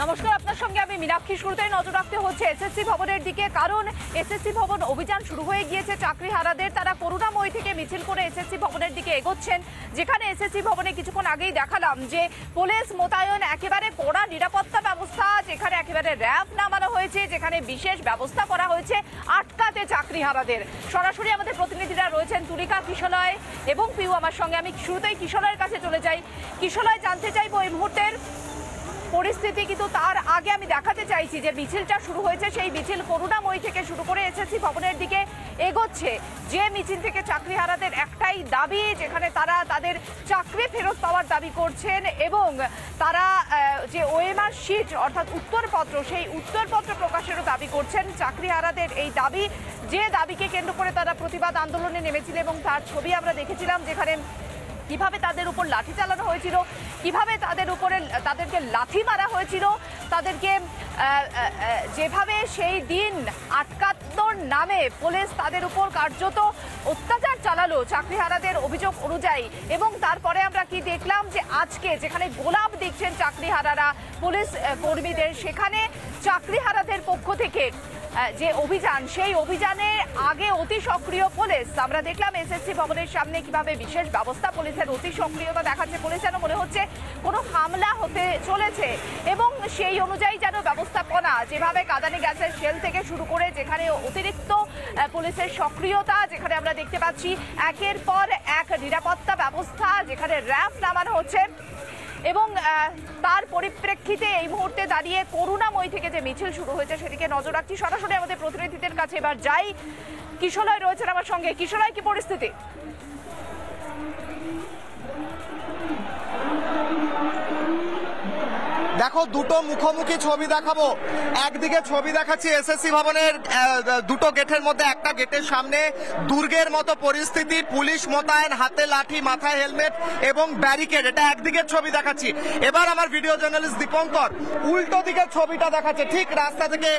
নমস্কার, আপনার সঙ্গে আমি মীনাক্ষী। শুরুতেই নজর রাখতে হচ্ছে এসএসসি ভবনের দিকে, কারণ এসএসসি ভবন অভিযান শুরু হয়ে গিয়েছে। চাকরিহারাদের তারা করুণাময়ী থেকে মিছিল করে এসএসসি ভবনের দিকে এগোচ্ছেন, যেখানে এসএসসি ভবনে কিছুক্ষণ আগেই দেখালাম যে পুলিশ মোতায়েন, একেবারে কড়া নিরাপত্তা ব্যবস্থা, যেখানে একেবারে র্যাব নামানো হয়েছে, যেখানে বিশেষ ব্যবস্থা করা হয়েছে আটকাতে চাকরিহারাদের। সরাসরি আমাদের প্রতিনিধিরা রয়েছেন তুলিকা, কিশলয় এবং পিউ আমার সঙ্গে। আমি শুরুতেই কিশলয়ের কাছে চলে যাই। কিশলয়, জানতে চাইবো এই মুহূর্তের পরিস্থিতি, কিন্তু তার আগে আমি দেখাতে চাইছি যে মিছিলটা শুরু হয়েছে, সেই মিছিল করুণাময়ী থেকে শুরু করে এসএসসি ভবনের দিকে এগোচ্ছে। যে মিছিল থেকে চাকরিহারাদের একটাই দাবি, যেখানে তারা তাদের চাকরি ফেরত পাওয়ার দাবি করছেন এবং তারা যে ওএমআর শিট অর্থাৎ উত্তরপত্র, সেই উত্তরপত্র প্রকাশেরও দাবি করছেন। চাকরিহারাদের এই দাবি, যে দাবিকে কেন্দ্র করে তারা প্রতিবাদ আন্দোলনে নেমেছিল এবং তার ছবি আমরা দেখেছিলাম, যেখানে কিভাবে তাদের উপর লাঠি চালানো হয়েছিল, কিভাবে তাদেরকে লাথি মারা হয়েছিল, তাদেরকে যেভাবে সেই দিন আটকানোর নামে পুলিশ তাদের উপর কার্যত অত্যাচার চালালো চাকরিহারাদের অভিযোগ অনুযায়ী। এবং তারপরে আমরা কি দেখলাম যে আজকে যেখানে গোলাপ দিচ্ছেন চাকরিহারারা পুলিশ কর্মীদের, সেখানে চাকরিহারাদের পক্ষ থেকে যে অভিযান, সেই অভিযানের আগে অতি সক্রিয় পুলিশ। আমরা দেখলাম এসএসসি ভবনের সামনে কিভাবে বিশেষ ব্যবস্থা, পুলিশের অতি সক্রিয়তা দেখাচ্ছে। পুলিশ যেন মনে হচ্ছে কোনো হামলা হতে চলেছে এবং সেই অনুযায়ী যেন ব্যবস্থাপনা, যেভাবে কাঁদানে গ্যাসের শেল থেকে শুরু করে যেখানে অতিরিক্ত পুলিশের সক্রিয়তা, যেখানে আমরা দেখতে পাচ্ছি একের পর এক নিরাপত্তা ব্যবস্থা, যেখানে র্যাব নামানো হচ্ছে। এবং তার পরিপ্রেক্ষিতে এই মুহূর্তে দাঁড়িয়ে করুণাময়ী থেকে যে মিছিল শুরু হয়েছে সেদিকে নজর রাখছি। সরাসরি আমাদের প্রতিনিধিদের কাছে এবার যাই। কিশলয় রয়েছেন আমার সঙ্গে। কিশলয়, কি পরিস্থিতি? দেখো, দুটো মুখোমুখি ছবি দেখাবো। একদিকে ছবি দেখাচ্ছি এসএসসি ভবনের দুটো গেটের মধ্যে, একটা গেটের সামনে দুর্গের মতো পরিস্থিতি, পুলিশ মোতায়েন, হাতে লাঠি, মাথায় হেলমেট এবং ব্যারিকেড। এটা একদিকের ছবি দেখাচ্ছি। এবার আমার ভিডিও জার্নালিস্ট দীপঙ্কর উল্টো দিকের ছবিটা দেখাচ্ছে। ঠিক রাস্তা থেকে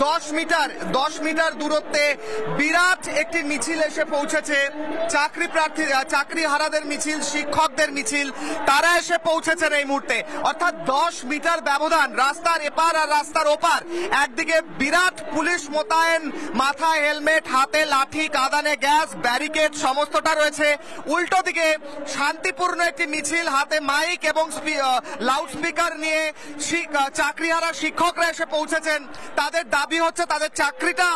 10 মিটার দূরত্বে বিরাট একটি মিছিল এসে পৌঁছেছে। চাকরিহারাদের মিছিল, শিক্ষকদের মিছিল, তারা এসে পৌঁছেছেন এই মুহূর্তে। অর্থাৎ 10 মিটার ব্যবধান, রাস্তার এপার আর রাস্তার ওপার। একদিকে বিরাট পুলিশ মোতায়েন, মাথায় হেলমেট, হাতে লাঠি, কাঁদানে গ্যাস, ব্যারিকেড সমস্তটা রয়েছে। উল্টো দিকে শান্তিপূর্ণ একটি মিছিল, হাতে মাইক এবং লাউড স্পিকার নিয়ে চাকরিহারা শিক্ষকরা এসে পৌঁছেছেন। তাদের দাবি হচ্ছে তাদের চাকরিটা,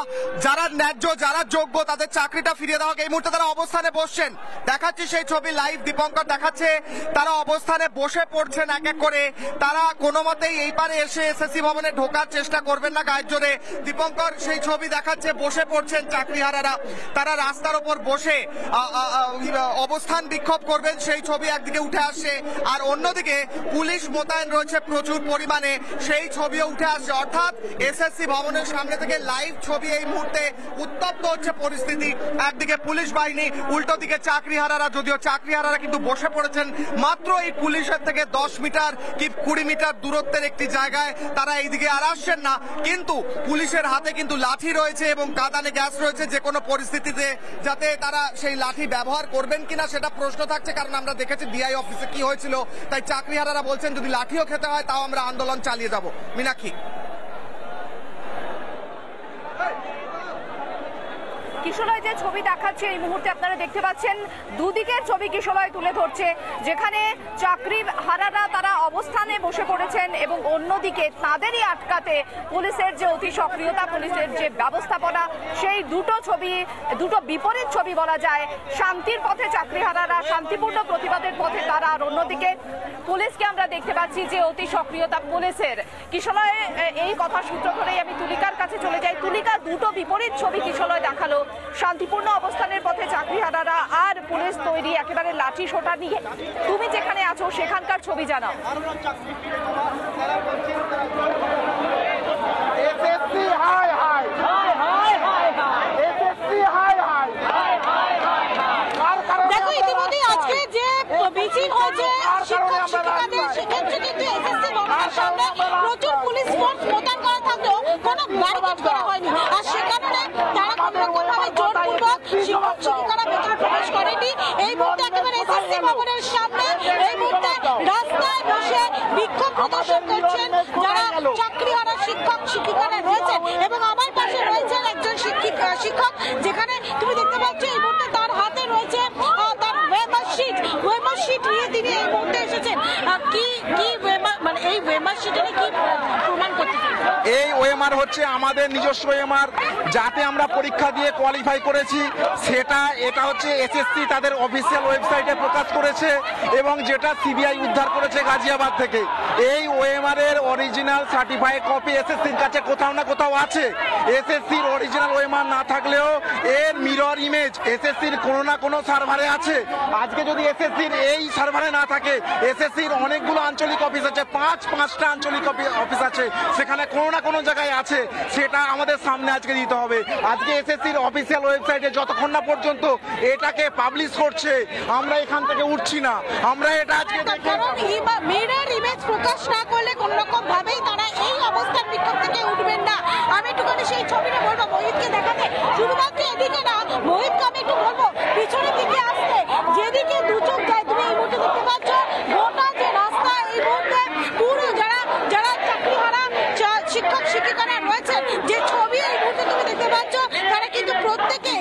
যারা ন্যায্য, যারা যোগ্য, তাদের চাকরিটা ফিরিয়ে দেওয়া হোক। এই মুহূর্তে তারা অবস্থানে বসছেন, দেখাচ্ছি সেই ছবি লাইভ। দীপঙ্কর দেখাচ্ছে তারা অবস্থানে বসে পড়ছেন এক এক করে। তারা কোনো মতেই এই পারে এসে এসএসসি ভবনে ঢোকার চেষ্টা করবেন না গায়ের জোরে। দীপঙ্কর সেই ছবি দেখাচ্ছে, বসে পড়ছেন চাকরিহারারা। তারা রাস্তার ওপর বসে অবস্থান বিক্ষোভ করবেন, সেই ছবি একদিকে উঠে আসছে। আর অন্যদিকে পুলিশ মোতায়েন রয়েছে প্রচুর পরিমাণে, সেই ছবিও উঠে আসছে। অর্থাৎ এসএসসি ভবনের সামনে থেকে লাইভ ছবি। এই মুহূর্তে উত্তপ্ত হচ্ছে পরিস্থিতি। একদিকে পুলিশ বাহিনী, উল্টো দিকে চাকরিহারারা। যদিও চাকরিহারারা কিন্তু বসে পড়েছেন মাত্র এই পুলিশের থেকে 10 মিটার কি 20 মিটার দূরত্বের একটি জায়গায়। তারা এইদিকে আর আসছেন না, কিন্তু পুলিশের হাতে কিন্তু লাঠি রয়েছে এবং কাঁদানে গ্যাস রয়েছে। যে কোনো পরিস্থিতিতে যাতে তারা সেই লাঠি ব্যবহার করবেন কিনা সেটা প্রশ্ন থাকছে, কারণ আমরা দেখেছি ডিআই অফিসে কি হয়েছিল। তাই চাকরিহারারা বলছেন যদি লাঠিও খেতে হয় তাও আমরা আন্দোলন চালিয়ে যাব। মীনাক্ষী, কিশলয় যে ছবি দেখাচ্ছে এই মুহূর্তে আপনারা দেখতে পাচ্ছেন, দুদিকের ছবি কিশলয় তুলে ধরছে, যেখানে চাকরিহারারা তারা অবস্থানে বসে পড়েছেন এবং অন্যদিকে তাদেরই আটকাতে পুলিশের যে অতি সক্রিয়তা, পুলিশের যে ব্যবস্থাপনা, সেই দুটো বিপরীত ছবি বলা যায়। শান্তির পথে চাকরিহারারা, শান্তিপূর্ণ প্রতিবাদের পথে তারা, আর অন্যদিকে পুলিশকে আমরা দেখতে পাচ্ছি যে অতি সক্রিয়তা পুলিশের। কিশলয়, এই কথা সূত্র ধরেই আমি তুলিকার কাছে চলে যাই। তুলিকা, দুটো বিপরীত ছবি কিশলয় দেখালো, শান্তিপূর্ণ অবস্থানের পথে চাকরিহারারা আর পুলিশ তৈরি একেবারে লাঠি সোটা নিয়ে। তুমি যেখানে আছো সেখানকার ছবি জানাও। দেখো, ইতিমধ্যে আজকে যে মিছিল হয়েছে শিক্ষক শিক্ষিকাদের, সেক্ষেত্রে কিন্তু এসএসসি ভবনের সামনে প্রচুর পুলিশ ফোর্স মোতায়েন করা থাকলেও কোনো ব্যারিকেড করা হয়নি। আর সে কারণে তারা কোনো রকমভাবে জোরপূর্বক শিক্ষক শিক্ষিকারা ভেতরে প্রবেশ করেনি। এই মুহূর্তে একেবারে এসএসসি ভবনের সামনে এই মুহূর্তে রাস্তায় বসে বিক্ষোভ প্রদর্শন করছেন যারা এই ওএমআর হচ্ছে আমাদের নিজস্ব ওএমআর, যাতে আমরা পরীক্ষা দিয়ে কোয়ালিফাই করেছি এটা হচ্ছে এসএসসি তাদের অফিসিয়াল ওয়েবসাইটে প্রকাশ করেছে এবং যেটা সিবিআই উদ্ধার করেছে গাজিয়াবাদ থেকে। এই ওএমআর এর অরিজিনাল সার্টিফাইড কপি এসএসসির কাছে কোথাও না কোথাও আছে। এসএসসির অরিজিনাল ওএমআর না থাকলেও এর মিরর ইমেজ এসএসসির কোনো না কোনো সার্ভারে আছে। আজকে যদি এসএসসির এই সার্ভারে না থাকে, এসএসসির অনেকগুলো আঞ্চলিক অফিস আছে, পাঁচটা আঞ্চলিক অফিস আছে, সেখানে কোনো না কোনো জায়গায় আছে, সেটা আমাদের সামনে আজকে দিতে হবে। আজকে এসএসসির অফিসিয়াল ওয়েবসাইটে যতক্ষণ না পর্যন্ত এটাকে পাবলিশ করছে আমরা এখান থেকে উঠছি না। আমরা এটা আজকে মিরর ইমেজ প্রকাশ না করলে কোন রকম ভাবেই তারা এই অবস্থার বিক্ষোভ থেকে উঠবেন না। আমি একটুখানি সেই ছবিটা বলবো মোহিতকে দেখাতে, শুধুমাত্র এদিকে না, মোহিতকে আমি একটু বলবো পিছনের দিকে আসতে, যেদিকে দু চোখ যায় তুমি এই মুহূর্তে দেখতে পাচ্ছ গোটা যে রাস্তা এই মুহূর্তে পুরো যারা চাকরিহারা শিক্ষক শিক্ষিকারা রয়েছেন, যে ছবি এই মুহূর্তে তুমি দেখতে পাচ্ছ, তারা কিন্তু প্রত্যেকে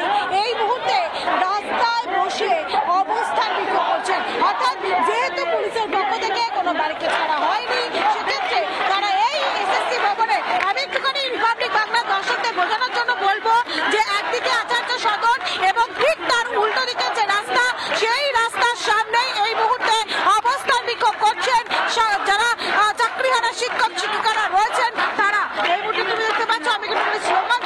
এই মুহূর্তে রাস্তায় বসে অবস্থান বিক্ষোভ করছেন। অর্থাৎ যেহেতু পুলিশের পক্ষ থেকে কোনো ব্যারিকেড করা হয়নি, সেক্ষেত্রে তারা এই এসএসসি ভবনে, আমি একটুখানি রিপাবলিক বাংলা দর্শকদের বোঝানোর জন্য বলবো যে একদিকে আচার্য সদন এবং ঠিক তার উল্টো দিকে যে রাস্তা, সেই রাস্তার সামনে এই মুহূর্তে অবস্থান বিক্ষোভ করছেন যারা চাকরিহারা শিক্ষক শিক্ষিকারা রয়েছেন। তারা এই মুহূর্তে তুমি দেখতে পাচ্ছ, আমি কিন্তু স্লোগান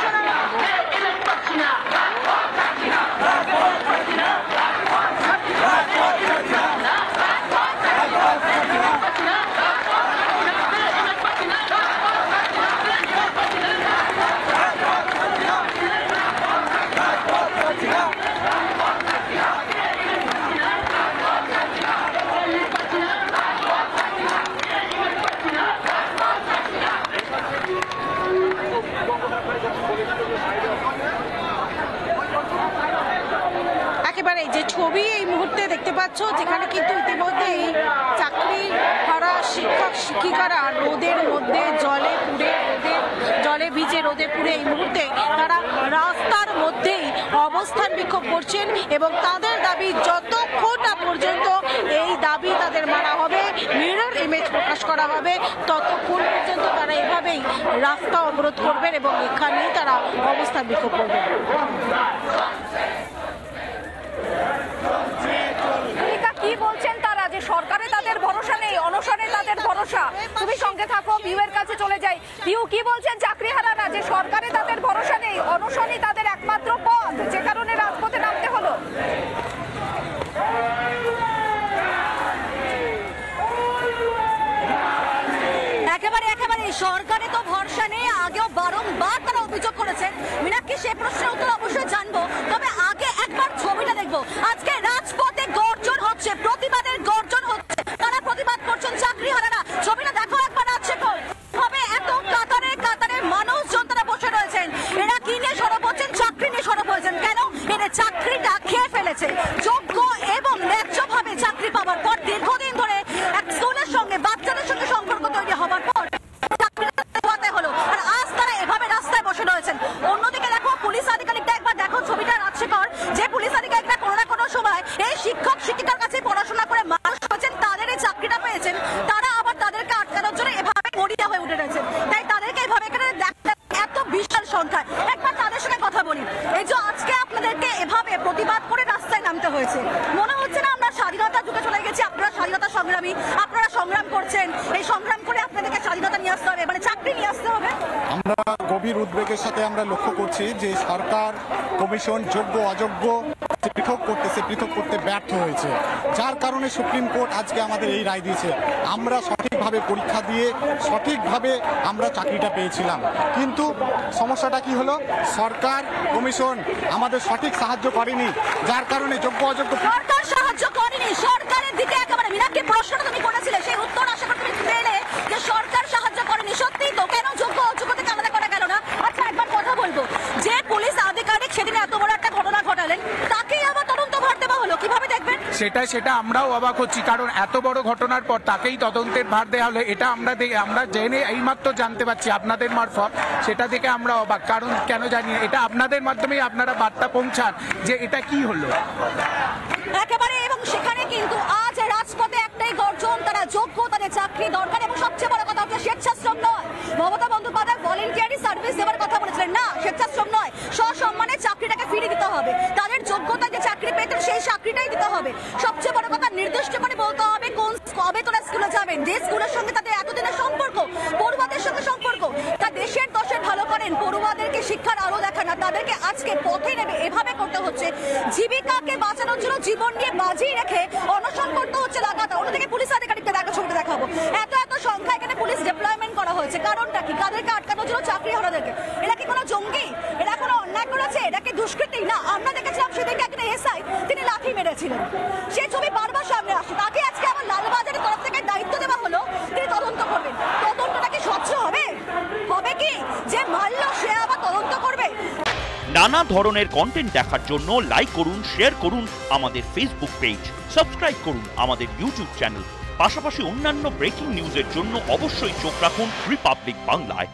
একেবারে যে ছবি এই মুহূর্তে দেখতে পাচ্ছ, যেখানে কিন্তু ইতিমধ্যে চাকরি হারা শিক্ষক শিক্ষিকারা রোদের মধ্যে জলে ভিজে রোদে পুড়ে এই মুহূর্তে তারা রাস্তার মধ্যেই অবস্থান বিক্ষোভ করছেন এবং তাদের দাবি যতক্ষণ না পর্যন্ত এই দাবি তাদের মানা হবে, মিরর ইমেজ প্রকাশ করা হবে, ততক্ষণ পর্যন্ত তারা এভাবেই রাস্তা অবরোধ করবেন এবং এখানেই তারা অবস্থান বিক্ষোভ করবেন। কি বলছেন তারা, যে সরকারে তাদের ভরসা নেই, অনশনে তাদের ভরসা? তুমি সঙ্গে থাকো, পিউয়ের কাছে চলে যাই। পিউ, কি বলছেন চাকরিহারারা, যে সরকারে তাদের ভরসা নেই, অনশনই তাদের একমাত্র পথ, যে কারণে রাজপথে নামতে হলো? একেবারে সরকারে তো ভরসা নেই, আগেও বারংবার তারা অভিযোগ করেছেন। মিনাক্ষী, সে প্রশ্নের উত্তর অবশ্যই জানবো, তবে আগে একবার ছবিটা দেখবো। আজকে রাজপথে গর্জন হচ্ছে, প্রতিবাদের গর্জন হচ্ছে, তারা প্রতিবাদ করছেন চাকরিহারারা। ছবিটা দেখো একবার, রাজশেখর, হবে এত কাতারে কাতারে মানুষজন তারা বসে রয়েছেন। এরা কি নিয়ে সরব হচ্ছেন? চাকরি নিয়ে সরব হয়েছেন। কেন? এরা চাকরিটা খেয়ে ফেলেছে। যোগ্য এবং ন্যায্যভাবে চাকরি পাওয়ার পর দীর্ঘদিন ধরে এক স্কুলের সঙ্গে বাচ্চাদের সঙ্গে সম্পর্ক তৈরি হওয়ার পর হলো, আর আজ তারা এভাবে রাস্তায় বসে রয়েছেন। অন্যদিকে দেখো পুলিশ আধিকারিকটা, একবার দেখো ছবিটা রাজশেখর, যে পুলিশ আধিকারিকরা কোনো না কোনো সময় এই শিক্ষক শিক্ষিকার কাছে পড়াশোনা করে মানুষ হয়েছেন, তাদের এই চাকরিটা পেয়েছেন, তারা আবার তাদেরকে আটকানোর জন্য এভাবে মরিয়া হয়ে উঠে রয়েছেন। তাই তাদেরকে এভাবে এখানে দেখতে এত বিশাল সংখ্যা। একবার তাদের সঙ্গে কথা বলি। এই যে আজকে আপনাদেরকে এভাবে প্রতিবাদ করে রাস্তায় নামতে হয়েছে, মনে হচ্ছে না আমরা স্বাধীনতার যুগে চলে গেছি? আপনারা স্বাধীনতা সংগ্রামী, আপনারা সংগ্রাম করছেন, এই সংগ্রাম করে আপনাদেরকে স্বাধীনতা নিয়ে আসতে হবে, মানে চাকরি নিয়ে আসতে হবে। আমরা গভীর উদ্বেগের সাথে আমরা লক্ষ্য করছি যে সরকার, কমিশন যোগ্য অযোগ্য পৃথক করতে ব্যর্থ হয়েছে, যার কারণে সুপ্রিম কোর্ট আজকে আমাদের এই রায় দিয়েছে। আমরা সঠিকভাবে পরীক্ষা দিয়ে সঠিকভাবে আমরা চাকরিটা পেয়েছিলাম, কিন্তু সমস্যাটা কি হলো? সরকার, কমিশন আমাদের সঠিক সাহায্য করেনি, যার কারণে যোগ্য অযোগ্য সরকার সাহায্য করেনি। সরকারের দিকে একেবারে মিনাক্ষী প্রশ্নটা তুমি করেছিলে, সেই উত্তর আশা করি তুমি পেলে যে সরকার সাহায্য করেনি। সত্যি তো, কেন যোগ্য অযোগ্য থেকে আলাদা করা গেল না? আচ্ছা, একবার কথা বলবো, যে পুলিশ আধিকারিক সেদিন এত বড় একটা ঘটনা ঘটালেন, তাকেই আবার তদন্ত ভার দেওয়া হলো, কিভাবে দেখবেন? সেটা আমরাও অবাক হচ্ছি, কারণ এত বড় ঘটনার পর তাকেই তদন্তের ভার দেওয়া হলো, এটা আমরা জেনে এইমাত্র জানতে পারছি আপনাদের মারফত। সেটা দেখে আমরা অবাক, কারণ কেন জানি এটা আপনাদের মাধ্যমেই আপনারা বার্তা পৌঁছান যে এটা কি হলো একেবারে। এবং সেখানে কিন্তু আজ রাজপথে একটাই গর্জন, তারা যোগ্য, তাদের চাকরি দরকার, এবং সবচেয়ে বড় কথা হচ্ছে স্বেচ্ছাশ্রম নয়। মমতা বন্দ্যোপাধ্যায় বলে নিজেরও জীবন নিয়ে বাজি রেখে অনশন করতে হচ্ছে লাগাতার। ওটা থেকে পুলিশ আধিকারিকদের একটা ছবিটা দেখাবো। এত সংখ্যা এখানে পুলিশ ডিপ্লয়মেন্ট করা হয়েছে, কারণটা কি? কাদেরকে আটকানোর জন্য? চাকরি হারাদেরকে। এরা কি কোনো জঙ্গি? এরা কোনো অন্যায় করেছে? এটা কি দুষ্কৃতী? না, আমরা দেখেছিলাম সেদিনকে একটা এসআই তিনি লাঠি মেরেছিলেন, সেই ছবি বারবার সামনে আসছে। তাকে আজকে আবার লালবাজারের তরফ থেকে দায়িত্ব দেওয়া হলো, তিনি তদন্ত করবেন। তদন্তটা কি স্বচ্ছ হবে? হবে কি যে মারল সে আবার তদন্ত করবে? নানা ধরনের কন্টেন্ট দেখার জন্য লাইক করুন, শেয়ার করুন আমাদের ফেসবুক পেজ, সাবস্ক্রাইব করুন আমাদের ইউটিউব চ্যানেল। পাশাপাশি অন্যান্য ব্রেকিং নিউজের জন্য অবশ্যই চোখ রাখুন রিপাবলিক বাংলায়।